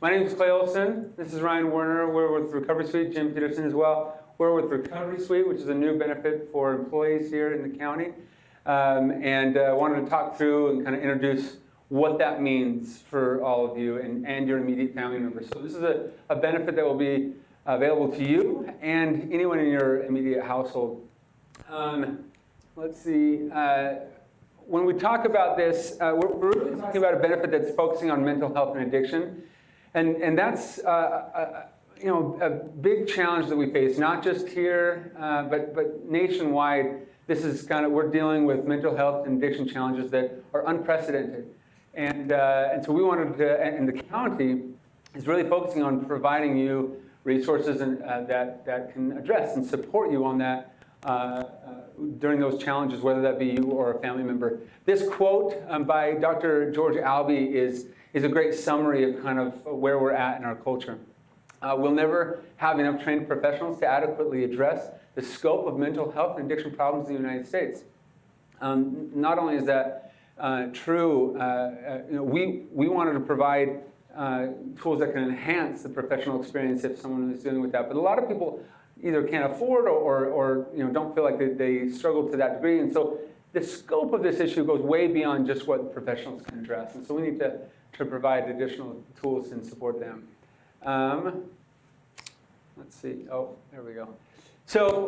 My name is Clay Olson. This is Ryan Werner. We're with RECOVERYSUITE, Jim Peterson as well. We're with RECOVERYSUITE, which is a new benefit for employees here in the county. And wanted to talk through and kind of introduce what that means for all of you and your immediate family members. So this is a benefit that will be available to you and anyone in your immediate household. Let's see. When we talk about this, we're really talking about a benefit that's focusing on mental health and addiction. And that's a big challenge that we face, not just here, but nationwide. This is we're dealing with mental health and addiction challenges that are unprecedented. And so we wanted to, and the county is really focusing on providing you resources that can address and support you on that during those challenges, whether that be you or a family member. This quote by Dr. George Albee is a great summary of kind of where we're at in our culture. We'll never have enough trained professionals to adequately address the scope of mental health and addiction problems in the United States. Not only is that true, we wanted to provide tools that can enhance the professional experience if someone is dealing with that. But a lot of people either can't afford or don't feel like they struggle to that degree. And so the scope of this issue goes way beyond just what professionals can address. And so we need to provide additional tools and support them. Let's see. Oh, there we go. So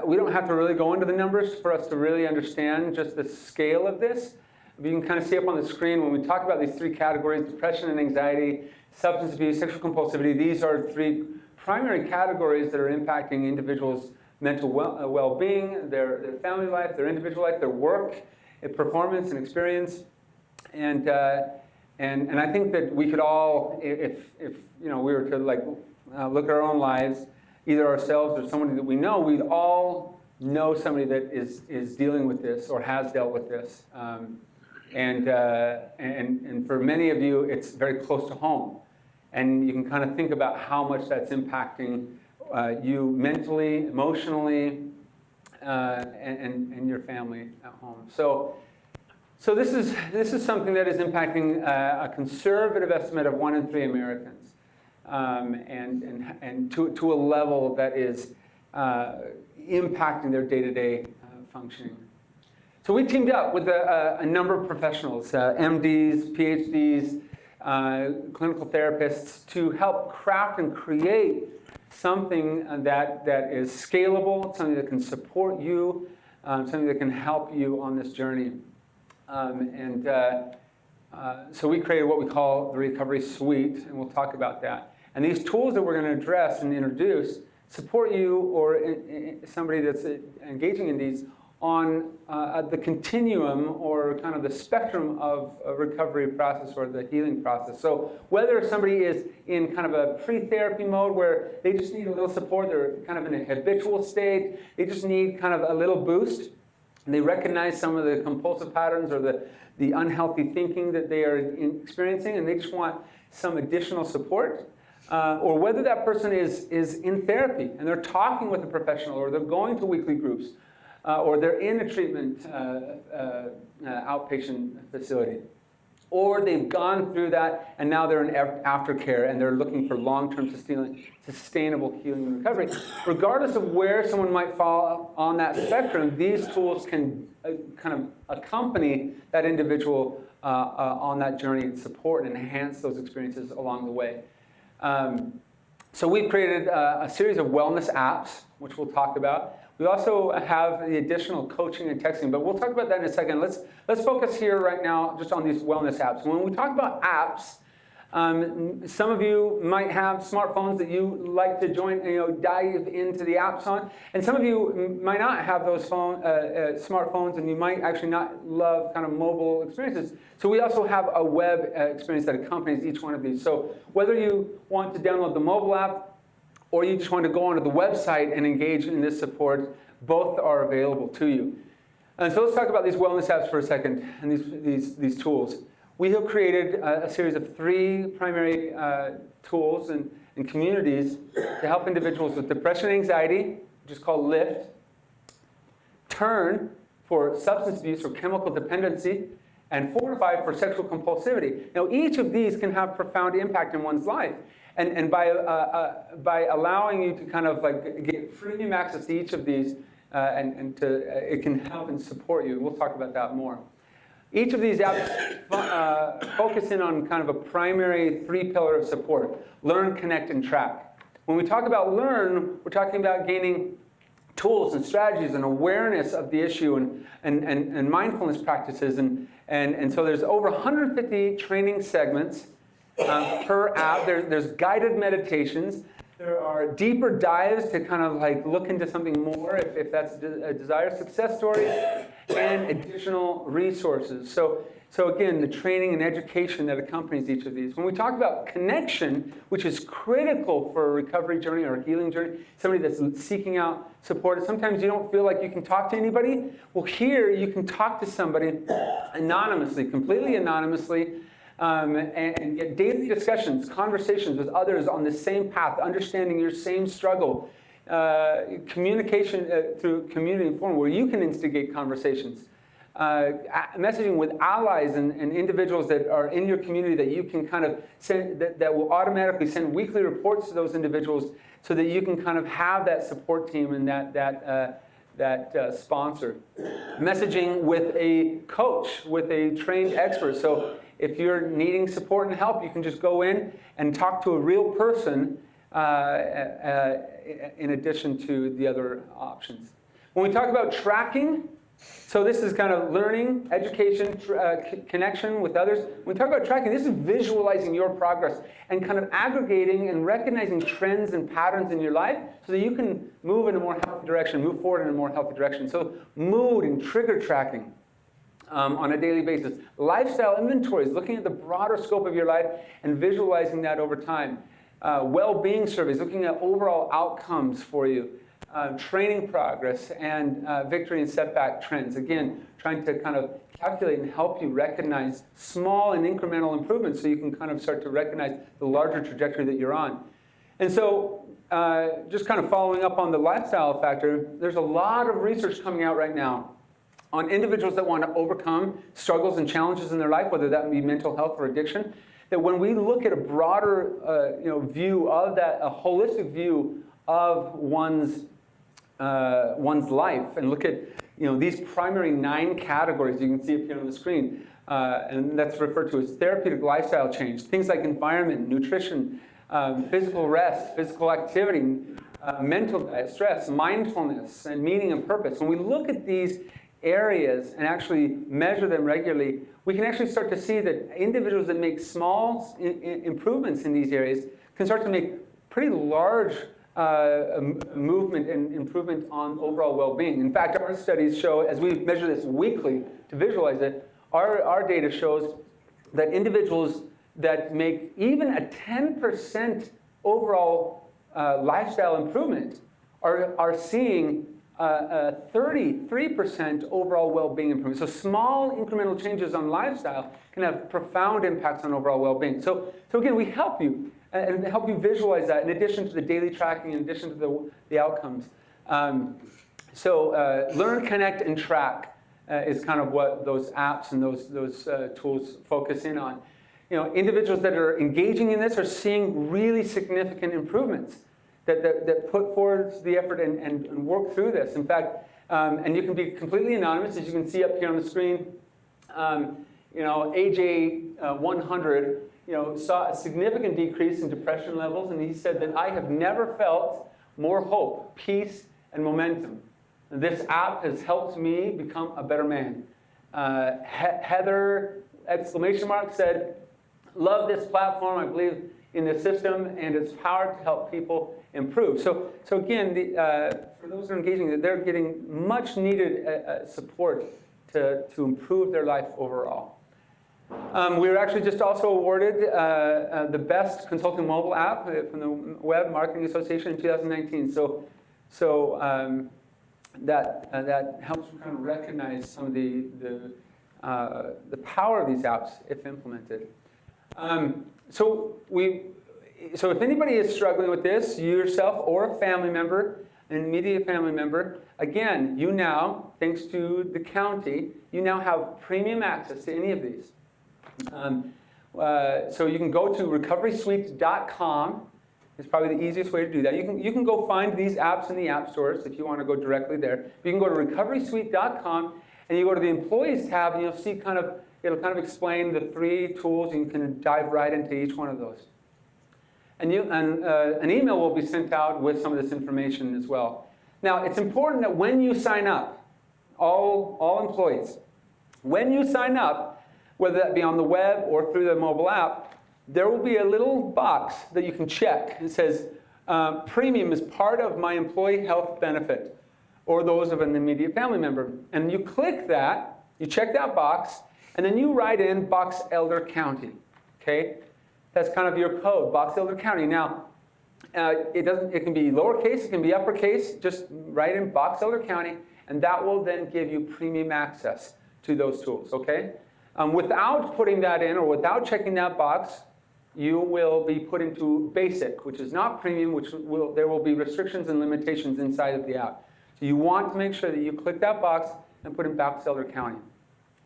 we don't have to really go into the numbers for us to really understand just the scale of this. You can kind of see up on the screen when we talk about these three categories: depression and anxiety, substance abuse, sexual compulsivity. These are three primary categories that are impacting individuals' mental well-being, their family life, their individual life, their work, performance, and experience. And I think that we could all, if we were to look at our own lives, either ourselves or somebody that we know, we'd all know somebody that is dealing with this or has dealt with this. And for many of you, it's very close to home. And you can kind of think about how much that's impacting you mentally, emotionally, and your family at home. So this is something that is impacting a conservative estimate of 1 in 3 Americans, and to a level that is impacting their day-to-day functioning. So we teamed up with a number of professionals, MDs, PhDs, clinical therapists, to help craft and create something that is scalable, something that can support you, something that can help you on this journey. So we created what we call the RECOVERYSUITE, and we'll talk about that. And these tools that we're going to address and introduce support you or somebody that's engaging in these on the continuum or kind of the spectrum of a recovery process or the healing process. So whether somebody is in kind of a pre-therapy mode where they just need a little support, they're kind of in a habitual state, they just need kind of a little boost, and they recognize some of the compulsive patterns or the unhealthy thinking that they are experiencing, and they just want some additional support. Or whether that person is in therapy and they're talking with a professional, or they're going to weekly groups, or they're in a treatment outpatient facility, or they've gone through that and now they're in aftercare and they're looking for long-term sustainable healing and recovery. Regardless of where someone might fall on that spectrum, these tools can kind of accompany that individual on that journey and support and enhance those experiences along the way. So we've created a series of wellness apps, which we'll talk about. We also have the additional coaching and texting, but we'll talk about that in a second. Let's focus here right now just on these wellness apps. When we talk about apps, some of you might have smartphones that you like to dive into the apps on, and some of you might not have those smartphones, and you might actually not love kind of mobile experiences. So we also have a web experience that accompanies each one of these. So whether you want to download the mobile app or you just want to go onto the website and engage in this support, both are available to you. And so let's talk about these wellness apps for a second and these tools. We have created a series of 3 primary tools and communities to help individuals with depression and anxiety, which is called LIFT, TURN for substance abuse or chemical dependency, and 4 to 5 for sexual compulsivity. Now, each of these can have profound impact in one's life. And by allowing you to kind of like get premium access to each of these, it can help and support you. We'll talk about that more. Each of these apps focus in on kind of a primary 3-pillar of support: learn, connect, and track. When we talk about learn, we're talking about gaining tools and strategies and awareness of the issue and mindfulness practices. And so there's over 150 training segments per app. There's guided meditations. There are deeper dives to kind of like look into something more if that's a desired, success stories, and additional resources. So again, the training and education that accompanies each of these. When we talk about connection, which is critical for a recovery journey or a healing journey, somebody that's seeking out support, sometimes you don't feel like you can talk to anybody. Well, here you can talk to somebody anonymously, completely anonymously, and get daily discussions, conversations with others on the same path, understanding your same struggle, communication through community forum where you can instigate conversations, messaging with allies and individuals that are in your community that you can kind of send, that will automatically send weekly reports to those individuals so that you can kind of have that support team and that sponsor. Messaging with a coach, with a trained expert. So if you're needing support and help, you can just go in and talk to a real person in addition to the other options. When we talk about tracking, so this is kind of learning, education, connection with others. When we talk about tracking, this is visualizing your progress and kind of aggregating and recognizing trends and patterns in your life so that you can move in a more healthy direction, move forward in a more healthy direction. So mood and trigger tracking. On a daily basis. Lifestyle inventories, looking at the broader scope of your life and visualizing that over time. Well-being surveys, looking at overall outcomes for you. Training progress and victory and setback trends. Again, trying to kind of calculate and help you recognize small and incremental improvements so you can kind of start to recognize the larger trajectory that you're on. And so just kind of following up on the lifestyle factor, there's a lot of research coming out right now on individuals that want to overcome struggles and challenges in their life, whether that be mental health or addiction, that when we look at a broader view of that, a holistic view of one's life, and look at these primary 9 categories you can see up here on the screen, and that's referred to as therapeutic lifestyle change, things like environment, nutrition, physical rest, physical activity, mental diet, stress, mindfulness, and meaning and purpose. When we look at these areas and actually measure them regularly, we can actually start to see that individuals that make small improvements in these areas can start to make pretty large movement and improvement on overall well-being. In fact, our studies show, as we measure this weekly to visualize it, our data shows that individuals that make even a 10% overall lifestyle improvement are seeing a 33% overall well-being improvement. So small incremental changes on lifestyle can have profound impacts on overall well-being. So again, we help you and help you visualize that in addition to the daily tracking, in addition to the outcomes. Learn, connect, and track is kind of what those apps and those tools focus in on. Individuals that are engaging in this are seeing really significant improvements that put forward the effort and work through this. In fact, and you can be completely anonymous, as you can see up here on the screen. AJ 100, saw a significant decrease in depression levels, and he said that I have never felt more hope, peace, and momentum. This app has helped me become a better man. Heather, ! said, love this platform. I believe in the system and its power to help people improve. So again, for those who are engaging, they're getting much needed support to improve their life overall. We were actually just also awarded the best consulting mobile app from the Web Marketing Association in 2019. So that helps kind of recognize some of the power of these apps if implemented. So if anybody is struggling with this, you yourself or a family member, an immediate family member, again, you now, thanks to the county, you now have premium access to any of these. So you can go to recoverysuite.com. It's probably the easiest way to do that. You can go find these apps in the app stores if you want to go directly there. You can go to recoverysuite.com and you go to the Employees tab and you'll see it'll kind of explain the 3 tools, and you can dive right into each one of those. And an email will be sent out with some of this information as well. Now, it's important that when you sign up, all employees, when you sign up, whether that be on the web or through the mobile app, there will be a little box that you can check. It says, premium is part of my employee health benefit, or those of an immediate family member. And you click that, you check that box, and then you write in Box Elder County, okay? That's kind of your code, Box Elder County. Now, it can be lowercase, it can be uppercase, just write in Box Elder County, and that will then give you premium access to those tools, okay? Without putting that in or without checking that box, you will be put into basic, which is not premium, there will be restrictions and limitations inside of the app. So you want to make sure that you click that box and put in Box Elder County.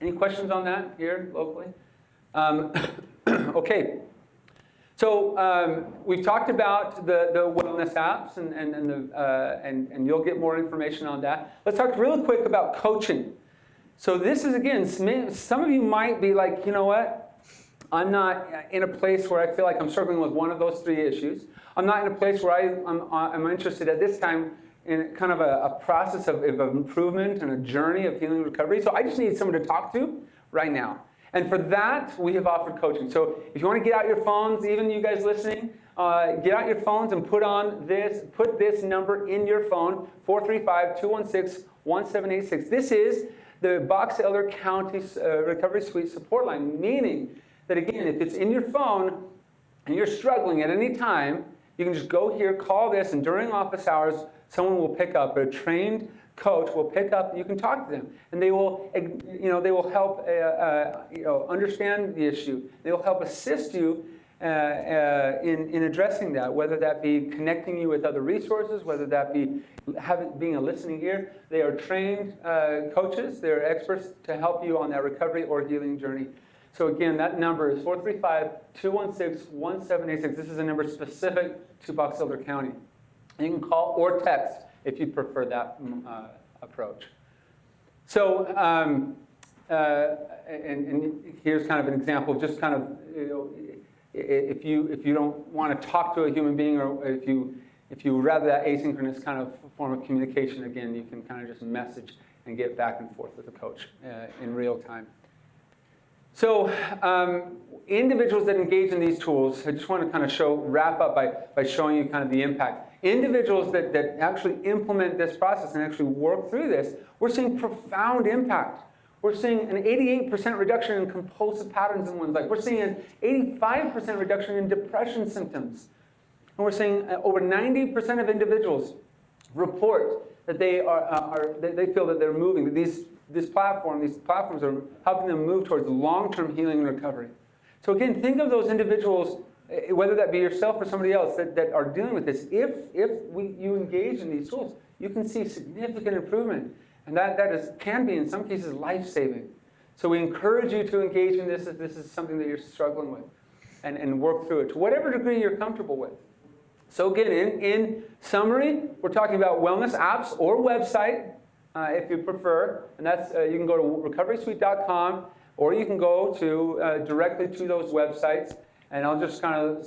Any questions on that here locally? Okay. So we've talked about the wellness apps, and you'll get more information on that. Let's talk really quick about coaching. So this is, again, some of you might be like, you know what? I'm not in a place where I feel like I'm struggling with one of those 3 issues. I'm not in a place where I'm interested at this time in kind of a process of improvement and a journey of healing and recovery. So I just need someone to talk to right now. And for that, we have offered coaching. So if you want to get out your phones, even you guys listening, get out your phones and put this number in your phone, 435-216-1786. This is the Box Elder County Recovery Suite support line, meaning that, again, if it's in your phone and you're struggling at any time, you can just go here, call this, and during office hours, someone will pick up, a trained coach will pick up, you can talk to them, and they will help understand the issue. They will help assist you in addressing that, whether that be connecting you with other resources, whether that be being a listening ear. They are trained coaches. They're experts to help you on that recovery or healing journey. So again, that number is 435-216-1786. This is a number specific to Box Elder County. You can call or text if you prefer that approach. So, and here's kind of an example, just kind of, if you don't want to talk to a human being, or if you rather that asynchronous kind of form of communication, again, you can kind of just message and get back and forth with the coach in real time. So individuals that engage in these tools, I just want to kind of wrap up by showing you kind of the impact. Individuals that actually implement this process and actually work through this, we're seeing profound impact. We're seeing an 88% reduction in compulsive patterns in one's life. We're seeing an 85% reduction in depression symptoms. And we're seeing over 90% of individuals report that they they feel that they're moving, that these platforms are helping them move towards long-term healing and recovery. So again, think of those individuals, whether that be yourself or somebody else that are dealing with this. If you engage in these tools, you can see significant improvement. And that can be, in some cases, life-saving. So we encourage you to engage in this if this is something that you're struggling with, and work through it to whatever degree you're comfortable with. So again, in summary, we're talking about wellness apps or website, if you prefer. And that's you can go to recoverysuite.com, or you can go to directly to those websites. And I'll just kind of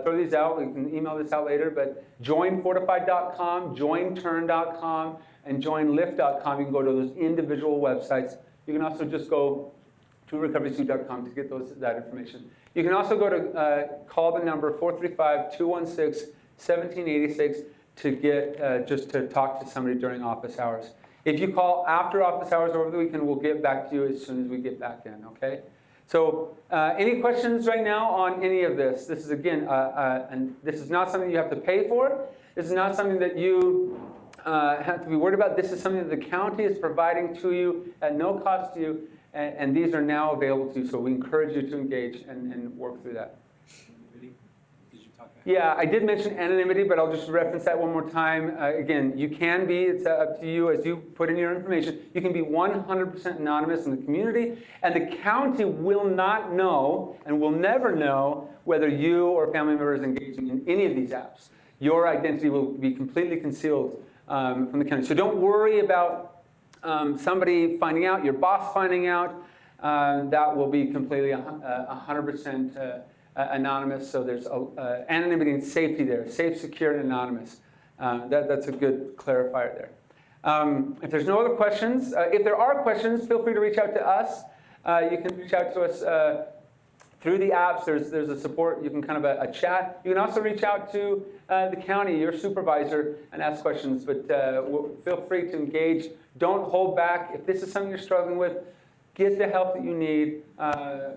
throw these out. We can email this out later. But joinfortified.com, jointurn.com, and joinlift.com. You can go to those individual websites. You can also just go to recoverysuite.com to get that information. You can also go to call the number 435-216-1786 to get just to talk to somebody during office hours. If you call after office hours over the weekend, we'll get back to you as soon as we get back in, okay? So any questions right now on any of this? This is, again, and this is not something you have to pay for. This is not something that you have to be worried about. This is something that the county is providing to you at no cost to you, and these are now available to you. So we encourage you to engage and work through that. Did you talk Yeah, I did mention anonymity, but I'll just reference that one more time. Again, you can be, it's up to you as you put in your information, you can be 100% anonymous in the community, and the county will not know and will never know whether you or a family member is engaging in any of these apps. Your identity will be completely concealed from the county. So don't worry about somebody finding out, your boss finding out. That will be completely 100% anonymous, so there's anonymity and safety there, safe, secure, and anonymous. That's a good clarifier there. If there's no other questions, if there are questions, feel free to reach out to us. You can reach out to us through the apps. There's a support, you can kind of a chat. You can also reach out to the county, your supervisor, and ask questions, but feel free to engage. Don't hold back. If this is something you're struggling with, get the help that you need,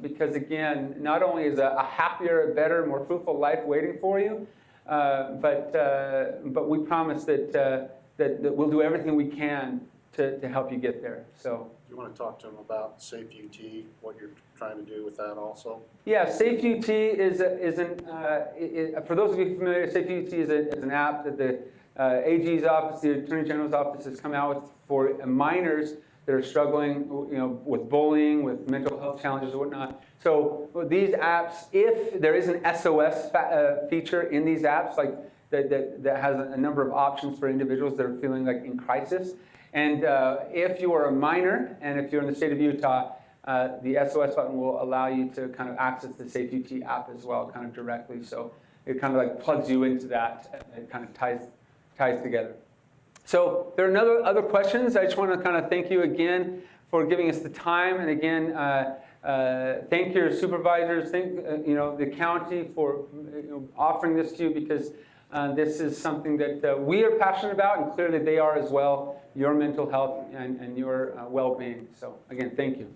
because again, not only is a happier, better, more fruitful life waiting for you, but we promise that we'll do everything we can to help you get there. So, do you want to talk to them about Safe UT, what you're trying to do with that also? Yeah, Safe UT is for those of you familiar, Safe UT is an app that the AG's office, the Attorney General's office, has come out with for minors that are struggling, with bullying, with mental health challenges and whatnot. So these apps, if there is an SOS feature in these apps, like that has a number of options for individuals that are feeling like in crisis. And if you are a minor, and if you're in the state of Utah, the SOS button will allow you to kind of access the Safe UT app as well, kind of directly. So it kind of like plugs you into that. It kind of ties together. So there are other questions. I just want to kind of thank you again for giving us the time, and again, thank your supervisors, thank the county for offering this to you, because this is something that we are passionate about, and clearly they are as well. Your mental health and your well-being. So again, thank you.